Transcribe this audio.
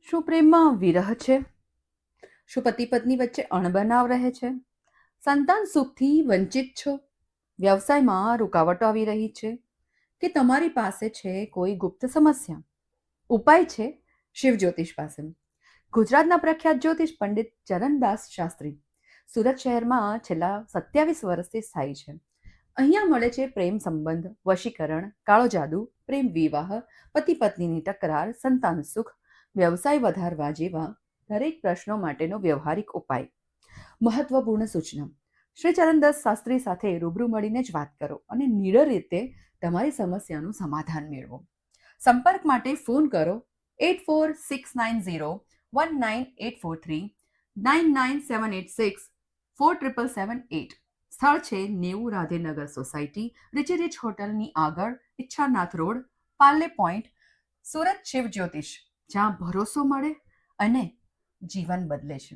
શું પ્રેમમાં વિરહ છે? શું પતિ પત્ની વચ્ચે અણબનાવ રહે છે? સંતાન સુખથી વંચિત છો? વ્યવસાયમાં રૂકાવટો આવી રહી છે? કે તમારી પાસે છે કોઈ ગુપ્ત સમસ્યા? ઉપાય છે શિવ જ્યોતિષ પાસે. ગુજરાતના પ્રખ્યાત જ્યોતિષ પંડિત ચરણદાસ શાસ્ત્રી સુરત શહેરમાં છેલ્લા 27 વર્ષથી સ્થાયી છે. અહીંયા મળે છે પ્રેમ સંબંધ, વશીકરણ, કાળો જાદુ, પ્રેમ વિવાહ, પતિ પત્નીની તકરાર, સંતાન સુખ, વ્યવસાય વધારવા જેવા દરેક પ્રશ્નો માટેનો વ્યવહારિક ઉપાય. મહત્વપૂર્ણ સૂચના: શ્રી ચરણદાસ શાસ્ત્રી સાથે રૂબરૂ મળીને જ વાત કરો અને નિડર રીતે તમારી સમસ્યાનું સમાધાન મેળવો. સંપર્ક માટે ફોન કરો 8469019843, 9978647778. સ્થળ છે 90 રાધેનગર સોસાયટી, રિચી રિચ હોટલની આગળ, ઈચ્છાનાથ રોડ, પાર્લે પોઈન્ટ, સુરત. શિવ જ્યોતિષ, જ્યાં ભરોસો મળે અને જીવન બદલે છે.